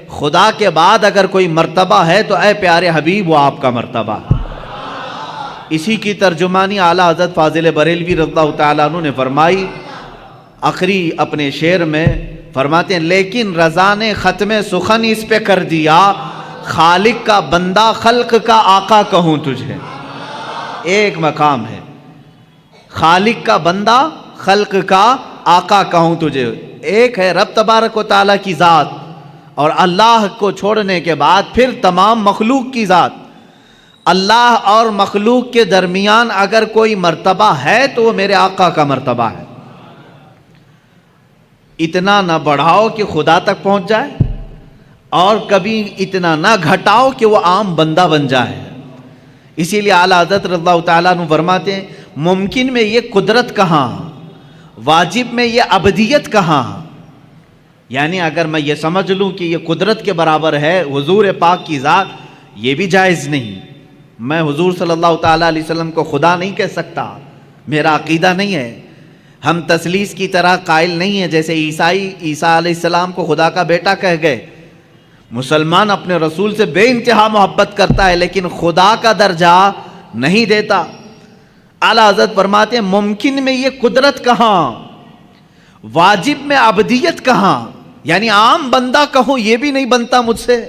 خدا کے بعد اگر کوئی مرتبہ ہے تو اے پیارے حبیب وہ آپ کا مرتبہ ہے۔ اسی کی ترجمانی اعلیٰ حضرت فاضل بریلوی رضی اللہ تعالیٰ عنہ نے فرمائی، آخری اپنے شعر میں فرماتے ہیں لیکن رضا نے ختم سخن اس پہ کر دیا، خالق کا بندہ خلق کا آقا کہوں تجھے۔ ایک مقام ہے، خالق کا بندہ خلق کا آقا کہوں تجھے۔ ایک ہے رب تبارک و تعالیٰ کی ذات، اور اللہ کو چھوڑنے کے بعد پھر تمام مخلوق کی ذات۔ اللہ اور مخلوق کے درمیان اگر کوئی مرتبہ ہے تو وہ میرے آقا کا مرتبہ ہے۔ اتنا نہ بڑھاؤ کہ خدا تک پہنچ جائے، اور کبھی اتنا نہ گھٹاؤ کہ وہ عام بندہ بن جائے۔ اسی لیے اعلیٰ حضرت رضی اللہ تعالیٰ عنہ فرماتے ہیں ممکن میں یہ قدرت کہاں، واجب میں یہ عبدیت کہاں۔ یعنی اگر میں یہ سمجھ لوں کہ یہ قدرت کے برابر ہے حضور پاک کی ذات، یہ بھی جائز نہیں۔ میں حضور صلی اللہ تعالیٰ علیہ وسلم کو خدا نہیں کہہ سکتا، میرا عقیدہ نہیں ہے۔ ہم تثلیث کی طرح قائل نہیں ہیں، جیسے عیسیٰ علیہ السلام کو خدا کا بیٹا کہہ گئے۔ مسلمان اپنے رسول سے بے انتہا محبت کرتا ہے لیکن خدا کا درجہ نہیں دیتا۔ اعلیٰ حضرت فرماتے ہیں ممکن میں یہ قدرت کہاں، واجب میں عبدیت کہاں۔ یعنی عام بندہ کہوں یہ بھی نہیں بنتا مجھ سے،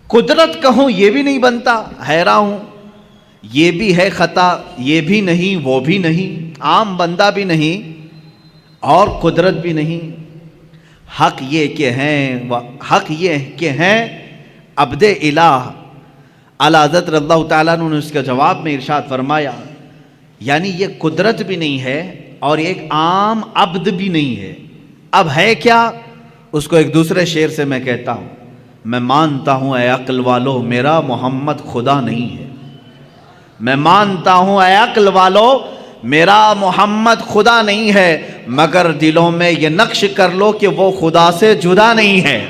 قدرت کہوں یہ بھی نہیں بنتا۔ حیران ہوں، یہ بھی ہے خطا، یہ بھی نہیں وہ بھی نہیں، عام بندہ بھی نہیں اور قدرت بھی نہیں۔ حق یہ کہ ہیں عبد الہ۔ اعلیٰ حضرت رضی اللہ تعالیٰ عنہ نے اس کے جواب میں ارشاد فرمایا یعنی یہ قدرت بھی نہیں ہے اور ایک عام عبد بھی نہیں ہے، اب ہے کیا؟ اس کو ایک دوسرے شعر سے میں کہتا ہوں، میں مانتا ہوں اے عقل والو میرا محمد خدا نہیں ہے۔ میں مانتا ہوں اے عقل والو میرا محمد خدا نہیں ہے، مگر دلوں میں یہ نقش کر لو کہ وہ خدا سے جدا نہیں ہے۔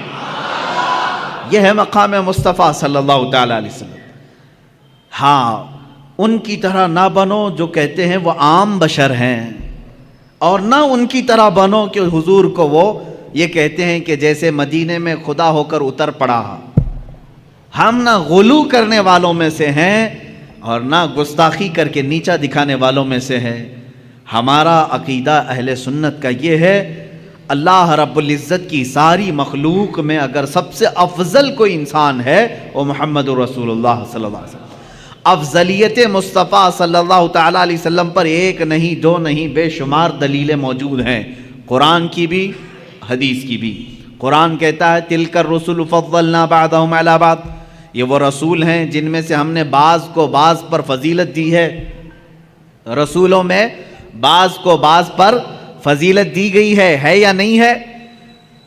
یہ ہے مقام مصطفیٰ صلی اللہ تعالیٰ علیہ وسلم۔ ہاں، ان کی طرح نہ بنو جو کہتے ہیں وہ عام بشر ہیں، اور نہ ان کی طرح بنو کہ حضور کو وہ یہ کہتے ہیں کہ جیسے مدینے میں خدا ہو کر اتر پڑا۔ ہم نہ غلو کرنے والوں میں سے ہیں اور نہ گستاخی کر کے نیچا دکھانے والوں میں سے ہے۔ ہمارا عقیدہ اہل سنت کا یہ ہے، اللہ رب العزت کی ساری مخلوق میں اگر سب سے افضل کوئی انسان ہے وہ محمد رسول اللہ صلی اللہ علیہ وسلم۔ افضلیت مصطفیٰ صلی اللہ تعالیٰ علیہ وسلم پر ایک نہیں دو نہیں بے شمار دلیلیں موجود ہیں، قرآن کی بھی حدیث کی بھی۔ قرآن کہتا ہے تِلْكَ الرُّسُلُ فَضَّلْنَا بَعْضَهُمْ عَلَى بَعْضٍ، یہ وہ رسول ہیں جن میں سے ہم نے بعض کو بعض پر فضیلت دی ہے۔ رسولوں میں بعض کو بعض پر فضیلت دی گئی ہے یا نہیں ہے؟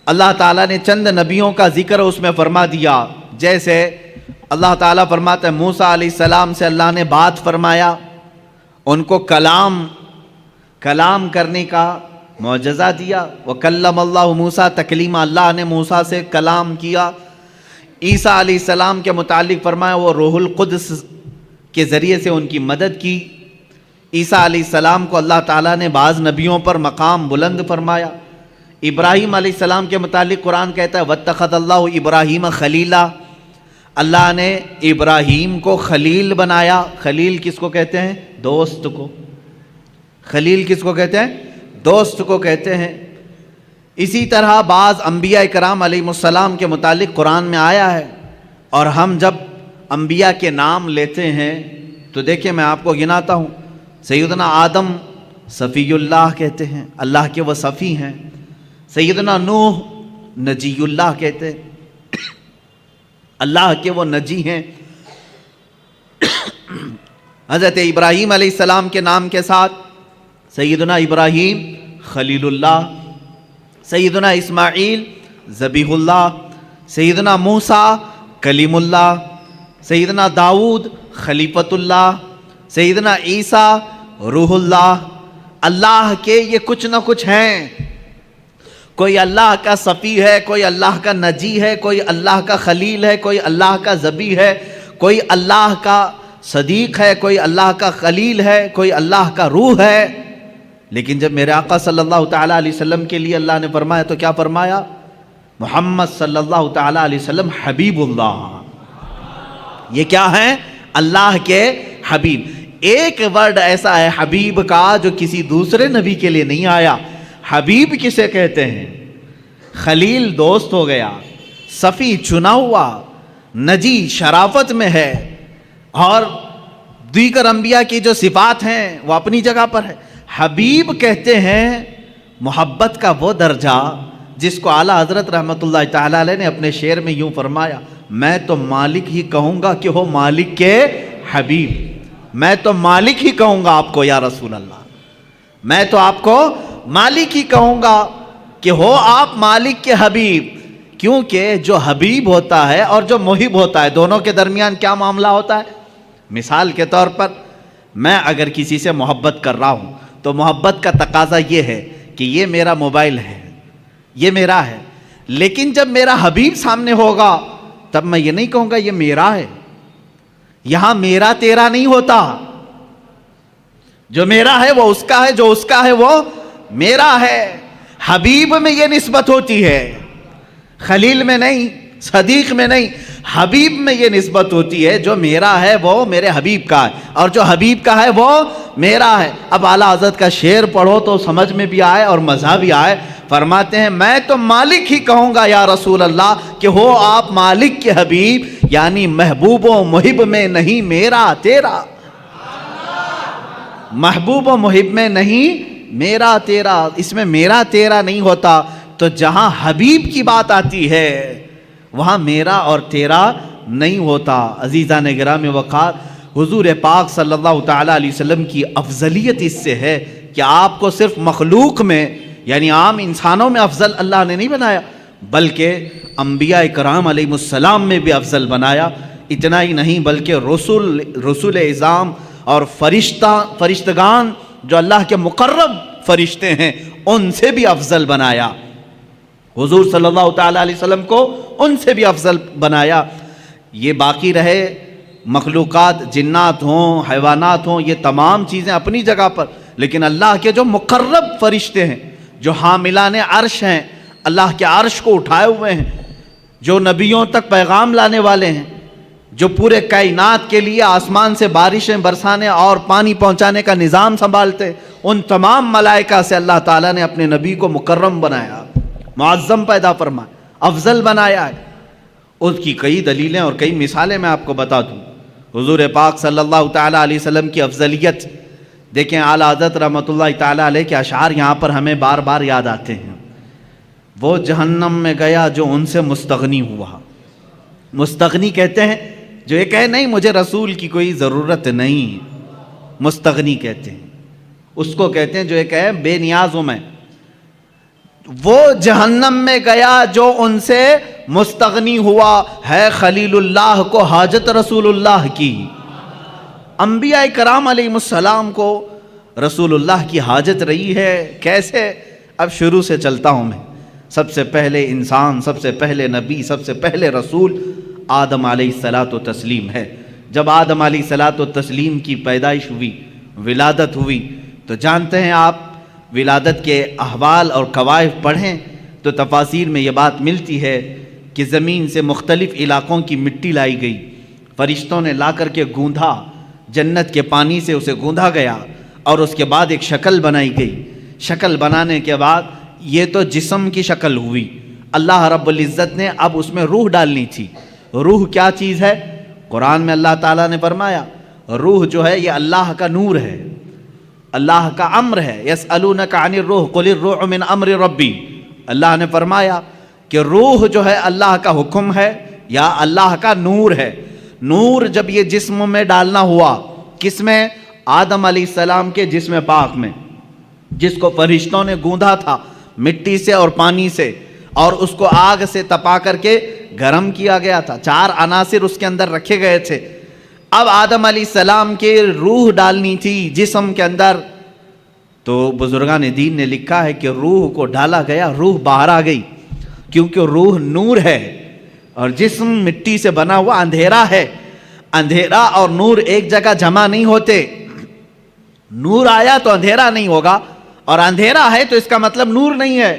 اللہ تعالیٰ نے چند نبیوں کا ذکر اس میں فرما دیا، جیسے اللہ تعالیٰ فرماتا ہے موسیٰ علیہ السلام سے اللہ نے بات فرمایا، ان کو کلام کرنے کا معجزہ دیا۔ وَكَلَّمَ اللَّهُ مُوسَىٰ تَكْلِيمًا، اللہ نے موسیٰ سے کلام کیا۔ عیسیٰ علیہ السلام کے متعلق فرمایا وہ روح القدس کے ذریعے سے ان کی مدد کی۔ عیسیٰ علیہ السلام کو اللہ تعالیٰ نے بعض نبیوں پر مقام بلند فرمایا۔ ابراہیم علیہ السلام کے متعلق قرآن کہتا ہے وَاتَّخَذَ اللَّهُ إِبْرَاهِيمَ خَلِيلًا، اللہ نے ابراہیم کو خلیل بنایا۔ خلیل کس کو کہتے ہیں؟ دوست کو۔ خلیل کس کو کہتے ہیں؟ دوست کو کہتے ہیں۔ اسی طرح بعض انبیاء کرام علیہ السلام کے متعلق قرآن میں آیا ہے، اور ہم جب انبیاء کے نام لیتے ہیں تو دیکھیں میں آپ کو گناتا ہوں، سیدنا آدم صفی اللہ کہتے ہیں، اللہ کے وہ صفی ہیں۔ سیدنا نوح نجی اللہ کہتے ہیں، اللہ کے وہ نجی ہیں۔ حضرت ابراہیم علیہ السلام کے نام کے ساتھ سیدنا ابراہیم خلیل اللہ، سیدنا اسماعیل ذبیح اللہ، سیدنا موسیٰ کلیم اللہ، سیدنا داؤد خلیفۃ اللہ، سیدنا عیسیٰ روح اللہ۔ اللہ کے یہ کچھ نہ کچھ ہیں، کوئی اللہ کا صفی ہے، کوئی اللہ کا نجی ہے، کوئی اللہ کا خلیل ہے، کوئی اللہ کا ذبیح ہے، کوئی اللہ کا صدیق ہے، کوئی اللہ کا خلیل ہے، کوئی اللہ کا روح ہے۔ لیکن جب میرے آقا صلی اللہ تعالیٰ علیہ وسلم کے لیے اللہ نے فرمایا تو کیا فرمایا؟ محمد صلی اللہ تعالیٰ علیہ وسلم حبیب اللہ، یہ کیا ہے؟ اللہ کے حبیب۔ ایک ورڈ ایسا ہے حبیب کا جو کسی دوسرے نبی کے لیے نہیں آیا۔ حبیب کسے کہتے ہیں؟ خلیل دوست ہو گیا، صفی چنا ہوا، نجی شرافت میں ہے، اور دیگر انبیاء کی جو صفات ہیں وہ اپنی جگہ پر ہے۔ حبیب کہتے ہیں محبت کا وہ درجہ جس کو اعلیٰ حضرت رحمۃ اللہ تعالیٰ علیہ نے اپنے شعر میں یوں فرمایا، میں تو مالک ہی کہوں گا کہ ہو مالک کے حبیب، میں تو مالک ہی کہوں گا آپ کو یا رسول اللہ، میں تو آپ کو مالک ہی کہوں گا کہ ہو آپ مالک کے حبیب۔ کیونکہ جو حبیب ہوتا ہے اور جو محب ہوتا ہے دونوں کے درمیان کیا معاملہ ہوتا ہے؟ مثال کے طور پر میں اگر کسی سے محبت کر رہا ہوں تو محبت کا تقاضا یہ ہے کہ یہ میرا موبائل ہے، یہ میرا ہے، لیکن جب میرا حبیب سامنے ہوگا تب میں یہ نہیں کہوں گا یہ میرا ہے۔ یہاں میرا تیرا نہیں ہوتا، جو میرا ہے وہ اس کا ہے، جو اس کا ہے وہ میرا ہے۔ حبیب میں یہ نسبت ہوتی ہے، خلیل میں نہیں، صدیق میں نہیں، حبیب میں یہ نسبت ہوتی ہے، جو میرا ہے وہ میرے حبیب کا ہے، اور جو حبیب کا ہے وہ میرا ہے۔ اب اعلیٰ حضرت کا شعر پڑھو تو سمجھ میں بھی آئے اور مزہ بھی آئے۔ فرماتے ہیں میں تو مالک ہی کہوں گا یا رسول اللہ کہ ہو آپ مالک کے حبیب، یعنی محبوب و محب میں نہیں میرا تیرا، محبوب و محب میں نہیں میرا تیرا، اس میں میرا تیرا نہیں ہوتا۔ تو جہاں حبیب کی بات آتی ہے وہاں میرا اور تیرا نہیں ہوتا۔ عزیزان گرامی وقار، حضور پاک صلی اللہ تعالیٰ علیہ وسلم کی افضلیت اس سے ہے کہ آپ کو صرف مخلوق میں یعنی عام انسانوں میں افضل اللہ نے نہیں بنایا، بلکہ انبیاء کرام علیہ السلام میں بھی افضل بنایا۔ اتنا ہی نہیں بلکہ رسول اعظام اور فرشتگان جو اللہ کے مقرب فرشتے ہیں ان سے بھی افضل بنایا۔ حضور صلی اللہ تعالیٰ علیہ وسلم کو ان سے بھی افضل بنایا۔ یہ باقی رہے مخلوقات، جنات ہوں، حیوانات ہوں، یہ تمام چیزیں اپنی جگہ پر، لیکن اللہ کے جو مقرب فرشتے ہیں، جو حاملان عرش ہیں، اللہ کے عرش کو اٹھائے ہوئے ہیں، جو نبیوں تک پیغام لانے والے ہیں، جو پورے کائنات کے لیے آسمان سے بارشیں برسانے اور پانی پہنچانے کا نظام سنبھالتے، ان تمام ملائکہ سے اللہ تعالیٰ نے اپنے نبی کو مکرم بنایا، معظم پیدا فرمایا، افضل بنایا ہے۔ اس کی کئی دلیلیں اور کئی مثالیں میں آپ کو بتا دوں۔ حضور پاک صلی اللہ تعالیٰ علیہ وسلم کی افضلیت دیکھیں، اعلیٰ حضرت رحمۃ اللہ تعالیٰ علیہ کے اشعار یہاں پر ہمیں بار بار یاد آتے ہیں۔ وہ جہنم میں گیا جو ان سے مستغنی ہوا۔ مستغنی کہتے ہیں جو یہ کہے نہیں مجھے رسول کی کوئی ضرورت نہیں، مستغنی کہتے ہیں اس کو، کہتے ہیں جو یہ کہے بے نیاز ہوں میں۔ وہ جہنم میں گیا جو ان سے مستغنی ہوا، ہے خلیل اللہ کو حاجت رسول اللہ کی۔ انبیاء کرام علیہ السلام کو رسول اللہ کی حاجت رہی ہے۔ کیسے؟ اب شروع سے چلتا ہوں میں۔ سب سے پہلے انسان، سب سے پہلے نبی، سب سے پہلے رسول آدم علیہ الصلاۃ والتسلیم ہے۔ جب آدم علیہ الصلاۃ والتسلیم کی پیدائش ہوئی، ولادت ہوئی، تو جانتے ہیں آپ ولادت کے احوال اور قوائف پڑھیں تو تفاسیر میں یہ بات ملتی ہے کہ زمین سے مختلف علاقوں کی مٹی لائی گئی، فرشتوں نے لا کر کے گوندھا، جنت کے پانی سے اسے گوندھا گیا، اور اس کے بعد ایک شکل بنائی گئی۔ شکل بنانے کے بعد یہ تو جسم کی شکل ہوئی، اللہ رب العزت نے اب اس میں روح ڈالنی تھی۔ روح کیا چیز ہے؟ قرآن میں اللہ تعالیٰ نے فرمایا روح جو ہے یہ اللہ کا نور ہے، اللہ کا امر ہے۔ یسألونک عن الروح قل الروح من امر ربی، اللہ نے فرمایا کہ روح جو ہے اللہ کا حکم ہے یا اللہ کا نور ہے۔ نور جب یہ جسم میں ڈالنا ہوا، کس میں؟ آدم علیہ السلام کے جسم پاک میں، جس کو فرشتوں نے گوندھا تھا مٹی سے اور پانی سے، اور اس کو آگ سے تپا کر کے گرم کیا گیا تھا، 4 عناصر اس کے اندر رکھے گئے تھے۔ اب آدم علیہ السلام کی روح ڈالنی تھی جسم کے اندر، تو بزرگان دین نے لکھا ہے کہ روح کو ڈالا گیا، روح باہر آ گئی، کیونکہ روح نور ہے اور جسم مٹی سے بنا ہوا اندھیرا ہے۔ اندھیرا اور نور ایک جگہ جمع نہیں ہوتے، نور آیا تو اندھیرا نہیں ہوگا، اور اندھیرا ہے تو اس کا مطلب نور نہیں ہے۔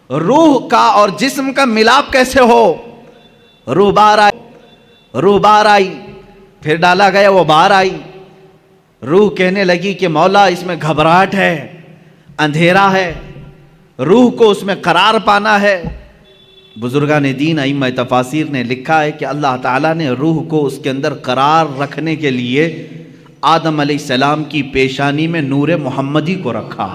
روح کا اور جسم کا ملاپ کیسے ہو؟ روح باہر آئی، پھر ڈالا گیا، وہ باہر آئی. روح کہنے لگی کہ مولا اس میں گھبراہٹ ہے، اندھیرا ہے، روح کو اس میں قرار پانا ہے. بزرگان دین ائمہ تفاسیر نے لکھا ہے کہ اللہ تعالیٰ نے روح کو اس کے اندر قرار رکھنے کے لیے آدم علیہ السلام کی پیشانی میں نور محمدی کو رکھا،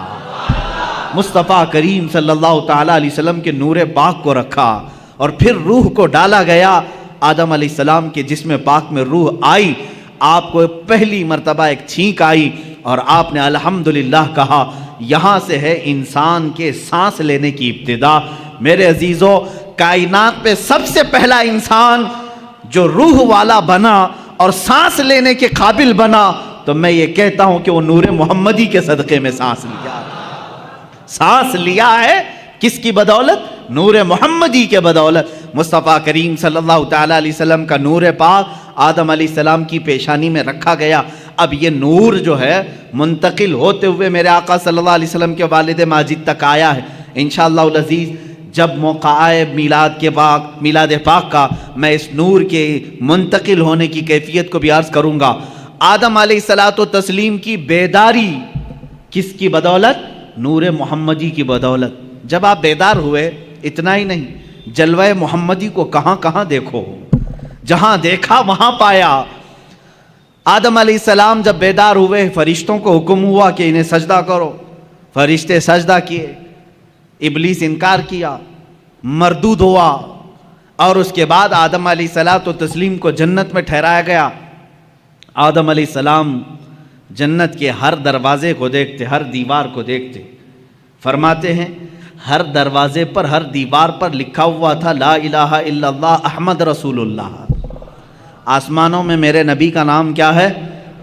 مصطفیٰ کریم صلی اللہ تعالیٰ علیہ وسلم کے نور پاک کو رکھا، اور پھر روح کو ڈالا گیا. آدم علیہ السلام کے جسم پاک میں روح آئی، آپ کو پہلی مرتبہ ایک چھینک آئی اور آپ نے الحمدللہ کہا. یہاں سے ہے انسان کے سانس لینے کی ابتدا. میرے عزیزو، کائنات پہ سب سے پہلا انسان جو روح والا بنا اور سانس لینے کے قابل بنا، تو میں یہ کہتا ہوں کہ وہ نور محمدی کے صدقے میں سانس لیا ہے. کس کی بدولت؟ نور محمدی کے بدولت. مصطفیٰ کریم صلی اللہ تعالیٰ علیہ وسلم کا نور پاک آدم علیہ السلام کی پیشانی میں رکھا گیا. اب یہ نور جو ہے منتقل ہوتے ہوئے میرے آقا صلی اللہ علیہ وسلم کے والد ماجد تک آیا ہے. انشاءاللہ العزیز جب موقع آئے میلاد پاک کا، میں اس نور کے منتقل ہونے کی کیفیت کو بھی عرض کروں گا. آدم علیہ السلام کی بیداری کس کی بدولت؟ نور محمدی کی بدولت. جب آپ بیدار ہوئے، اتنا ہی نہیں، جلوہ محمدی کو کہاں کہاں دیکھو، جہاں دیکھا وہاں پایا. آدم علیہ السلام جب بیدار ہوئے، فرشتوں کو حکم ہوا کہ انہیں سجدہ کرو. فرشتے سجدہ کیے، ابلیس انکار کیا، مردود ہوا، اور اس کے بعد آدم علیہ السلام کو جنت میں ٹھہرایا گیا. آدم علیہ السلام جنت کے ہر دروازے کو دیکھتے، ہر دیوار کو دیکھتے. فرماتے ہیں ہر دروازے پر، ہر دیوار پر لکھا ہوا تھا لا الہ الا اللہ احمد رسول اللہ. آسمانوں میں میرے نبی کا نام کیا ہے؟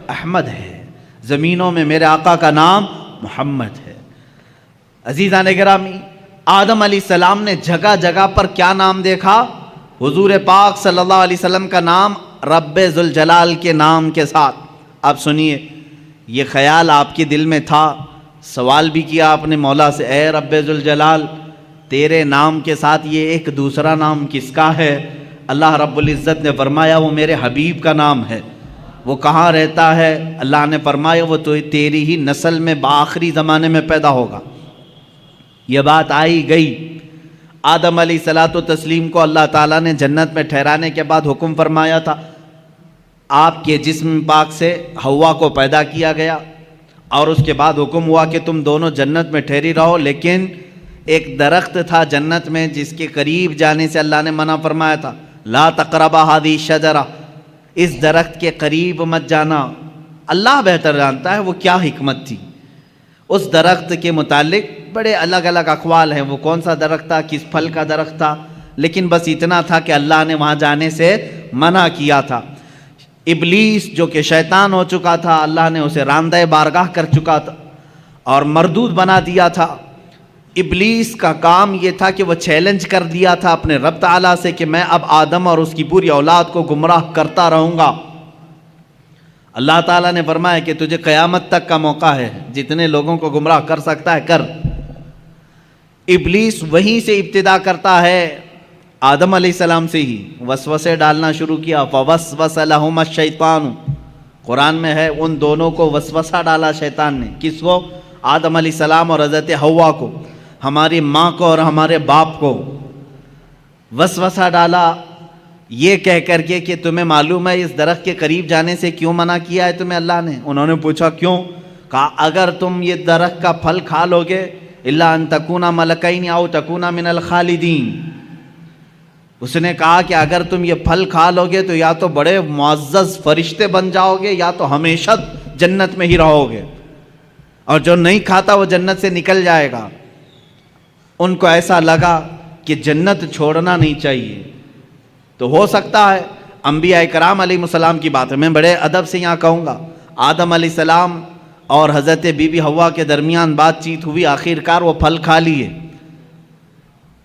احمد ہے. زمینوں میں میرے آقا کا نام محمد ہے. عزیزان گرامی، آدم علیہ السلام نے جگہ جگہ پر کیا نام دیکھا؟ حضور پاک صلی اللہ علیہ وسلم کا نام رب ذوالجلال کے نام کے ساتھ. آپ سنیے، یہ خیال آپ کے دل میں تھا، سوال بھی کیا آپ نے مولا سے، اے رب ذوالجلال، تیرے نام کے ساتھ یہ ایک دوسرا نام کس کا ہے؟ اللہ رب العزت نے فرمایا وہ میرے حبیب کا نام ہے. وہ کہاں رہتا ہے؟ اللہ نے فرمایا وہ تو تیری ہی نسل میں بآخری زمانے میں پیدا ہوگا. یہ بات آئی گئی. آدم علیہ السلام کو اللہ تعالیٰ نے جنت میں ٹھہرانے کے بعد حکم فرمایا تھا، آپ کے جسم پاک سے حوا کو پیدا کیا گیا، اور اس کے بعد حکم ہوا کہ تم دونوں جنت میں ٹھہری رہو. لیکن ایک درخت تھا جنت میں جس کے قریب جانے سے اللہ نے منع فرمایا تھا، لا تقربا هذه الشجرہ، اس درخت کے قریب مت جانا. اللہ بہتر جانتا ہے وہ کیا حکمت تھی. اس درخت کے متعلق بڑے الگ الگ اقوال ہیں، وہ کون سا درخت تھا، کس پھل کا درخت تھا، لیکن بس اتنا تھا کہ اللہ نے وہاں جانے سے منع کیا تھا. ابلیس جو کہ شیطان ہو چکا تھا، اللہ نے اسے راندہ بارگاہ کر چکا تھا اور مردود بنا دیا تھا. ابلیس کا کام یہ تھا کہ وہ چیلنج کر دیا تھا اپنے رب تعالیٰ سے کہ میں اب آدم اور اس کی پوری اولاد کو گمراہ کرتا رہوں گا. اللہ تعالیٰ نے فرمایا کہ تجھے قیامت تک کا موقع ہے، جتنے لوگوں کو گمراہ کر سکتا ہے کر. ابلیس وہیں سے ابتدا کرتا ہے، آدم علیہ السلام سے ہی وسوسے ڈالنا شروع کیا. فوسوس لہما الشیطان، قرآن میں ہے ان دونوں کو وسوسہ ڈالا شیطان نے. کس کو؟ آدم علیہ السلام اور حضرت حوا کو، ہماری ماں کو اور ہمارے باپ کو وسوسہ ڈالا یہ کہہ کر کے کہ تمہیں معلوم ہے اس درخت کے قریب جانے سے کیوں منع کیا ہے تمہیں اللہ نے؟ انہوں نے پوچھا کیوں؟ کہا اگر تم یہ درخت کا پھل کھا لو گے الا ان تکونا ملکین او تکونا من الخالدین. اس نے کہا کہ اگر تم یہ پھل کھا لو گے تو یا تو بڑے معزز فرشتے بن جاؤ گے یا تو ہمیشہ جنت میں ہی رہو گے، اور جو نہیں کھاتا وہ جنت سے نکل جائے گا. ان کو ایسا لگا کہ جنت چھوڑنا نہیں چاہیے. تو ہو سکتا ہے انبیاء کرام علیہ السلام کی بات ہے، میں بڑے ادب سے یہاں کہوں گا، آدم علیہ السلام اور حضرت بی بی حوا کے درمیان بات چیت ہوئی، آخر کار وہ پھل کھا لیے،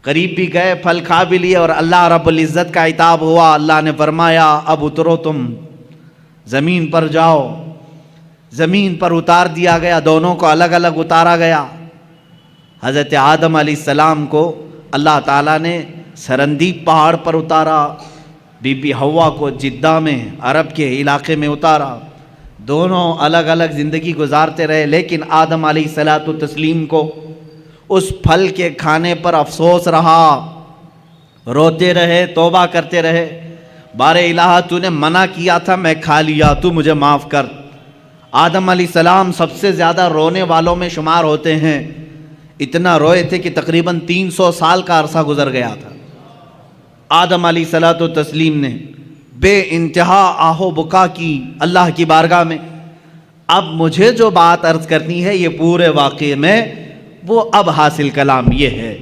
قریب بھی گئے، پھل کھا بھی لیے، اور اللہ رب العزت کا عتاب ہوا. اللہ نے فرمایا اب اترو، تم زمین پر جاؤ. زمین پر اتار دیا گیا، دونوں کو الگ الگ اتارا گیا. حضرت آدم علیہ السلام کو اللہ تعالیٰ نے سرندیب پہاڑ پر اتارا، بی بی حوا کو جدہ میں عرب کے علاقے میں اتارا، دونوں الگ الگ زندگی گزارتے رہے، لیکن آدم علیہ الصلوۃ والتسلیم کو اس پھل کے کھانے پر افسوس رہا، روتے رہے، توبہ کرتے رہے، بار الہ تو نے منع کیا تھا، میں کھا لیا، تو مجھے معاف کر۔ آدم علیہ السلام سب سے زیادہ رونے والوں میں شمار ہوتے ہیں، اتنا روئے تھے کہ تقریباً 300 سال کا عرصہ گزر گیا تھا۔ آدم علیہ الصلوۃ والتسلیم نے بے انتہا آہ و بکا کی اللہ کی بارگاہ میں۔ اب مجھے جو بات عرض کرنی ہے یہ پورے واقعے میں وہ اب حاصل کلام یہ ہے،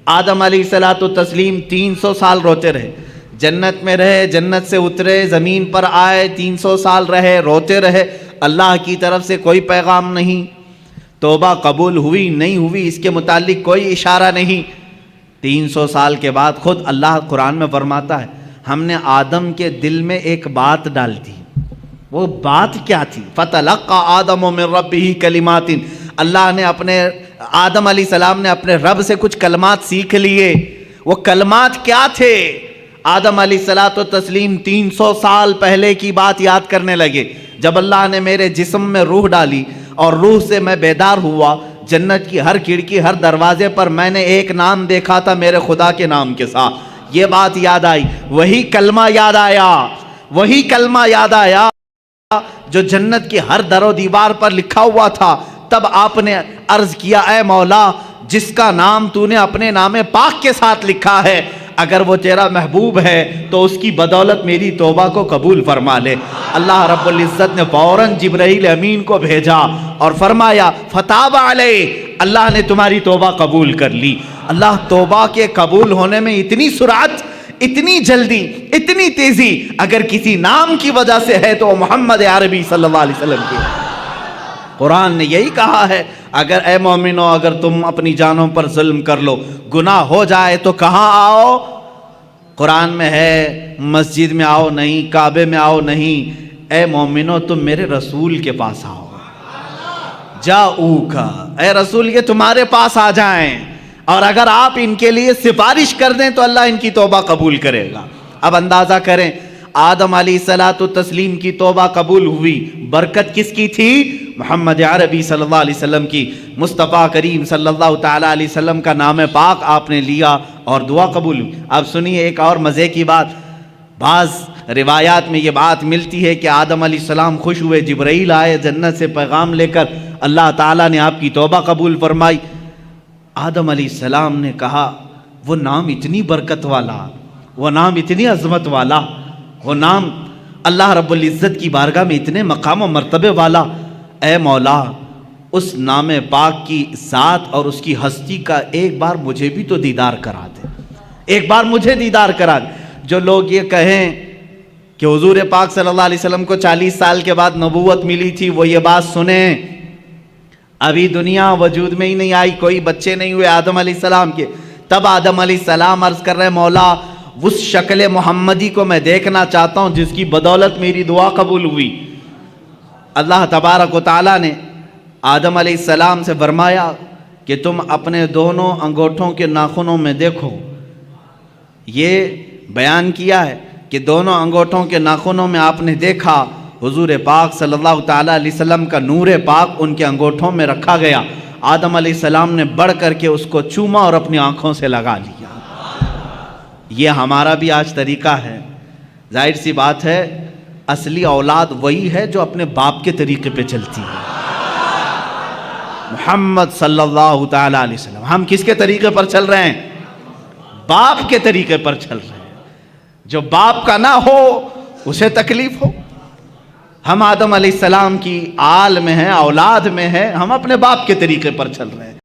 آدم علیہ الصلوۃ والتسلیم 300 سال روتے رہے، جنت میں رہے، جنت سے اترے، زمین پر آئے، 300 سال رہے، روتے رہے، اللہ کی طرف سے کوئی پیغام نہیں، توبہ قبول ہوئی نہیں ہوئی اس کے متعلق کوئی اشارہ نہیں۔ 300 سال کے بعد خود اللہ قرآن میں فرماتا ہے ہم نے آدم کے دل میں ایک بات ڈال دی۔ وہ بات کیا تھی؟ فَتَلَقَّى آدَمُ مِن رَبِّهِ كَلِمَاتٍ، اللہ نے آدم علیہ السلام نے اپنے رب سے کچھ کلمات سیکھ لیے۔ وہ کلمات کیا تھے؟ آدم علیہ الصلوۃ والتسلیم 300 سال پہلے کی بات یاد کرنے لگے، جب اللہ نے میرے جسم میں روح ڈالی اور روح سے میں بیدار ہوا، جنت کی ہر کھڑکی، ہر دروازے پر میں نے ایک نام دیکھا تھا میرے خدا کے نام کے ساتھ، یہ بات یاد آئی، وہی کلمہ یاد آیا، وہی کلمہ یاد آیا جو جنت کی ہر در و دیوار پر لکھا ہوا تھا۔ تب آپ نے عرض کیا اے مولا، جس کا نام تو نے اپنے نام پاک کے ساتھ لکھا ہے، اگر وہ تیرا محبوب ہے تو اس کی بدولت میری توبہ کو قبول فرما لے۔ اللہ رب العزت نے فوراً جبرائیل امین کو بھیجا اور فرمایا فتاب علیہ، اللہ نے تمہاری توبہ قبول کر لی۔ اللہ توبہ کے قبول ہونے میں اتنی سرعت، اتنی جلدی، اتنی تیزی اگر کسی نام کی وجہ سے ہے تو محمد عربی صلی اللہ علیہ وسلم کی۔ قرآن نے یہی کہا ہے اگر اے مومنو اگر تم اپنی جانوں پر ظلم کر لو، گناہ ہو جائے تو کہاں آؤ؟ قرآن میں ہے مسجد میں آؤ نہیں، کعبے میں آؤ نہیں، اے مومنو تم میرے رسول کے پاس آؤ، جاؤکا، اے رسول یہ تمہارے پاس آ جائیں، اور اگر آپ ان کے لیے سفارش کر دیں تو اللہ ان کی توبہ قبول کرے گا۔ اب اندازہ کریں آدم علیہ الصلوۃ والتسلیم کی توبہ قبول ہوئی، برکت کس کی تھی؟ محمد عربی صلی اللہ علیہ وسلم کی۔ مصطفیٰ کریم صلی اللہ تعالیٰ علیہ وسلم کا نام پاک آپ نے لیا اور دعا قبول ہوئی۔ اب سنیے ایک اور مزے کی بات، بعض روایات میں یہ بات ملتی ہے کہ آدم علیہ السلام خوش ہوئے، جبرائیل آئے جنت سے پیغام لے کر، اللہ تعالیٰ نے آپ کی توبہ قبول فرمائی۔ آدم علیہ السلام نے کہا وہ نام اتنی برکت والا، وہ نام اتنی عظمت والا، وہ نام اللہ رب العزت کی بارگاہ میں اتنے مقام و مرتبے والا، اے مولا اس نام پاک کی ذات اور اس کی ہستی کا ایک بار مجھے بھی تو دیدار کرا دے، ایک بار مجھے دیدار کرا دے۔ جو لوگ یہ کہیں کہ حضور پاک صلی اللہ علیہ وسلم کو 40 سال کے بعد نبوت ملی تھی، وہ یہ بات سنیں، ابھی دنیا وجود میں ہی نہیں آئی، کوئی بچے نہیں ہوئے آدم علیہ السلام کے، تب آدم علیہ السلام عرض کر رہے مولا اس شکل محمدی کو میں دیکھنا چاہتا ہوں جس کی بدولت میری دعا قبول ہوئی۔ اللہ تبارک و تعالیٰ نے آدم علیہ السلام سے فرمایا کہ تم اپنے دونوں انگوٹھوں کے ناخنوں میں دیکھو، یہ بیان کیا ہے کہ دونوں انگوٹھوں کے ناخنوں میں آپ نے دیکھا حضور پاک صلی اللہ تعالیٰ علیہ وسلم کا نور پاک ان کے انگوٹھوں میں رکھا گیا۔ آدم علیہ السلام نے بڑھ کر کے اس کو چوما اور اپنی آنکھوں سے لگا لیا۔ یہ ہمارا بھی آج طریقہ ہے، ظاہر سی بات ہے اصلی اولاد وہی ہے جو اپنے باپ کے طریقے پہ چلتی ہے۔ محمد صلی اللہ تعالیٰ علیہ وسلم، ہم کس کے طریقے پر چل رہے ہیں؟ باپ کے طریقے پر چل رہے ہیں۔ جو باپ کا نہ ہو اسے تکلیف ہو۔ ہم آدم علیہ السلام کی آل میں ہیں، اولاد میں ہیں، ہم اپنے باپ کے طریقے پر چل رہے ہیں۔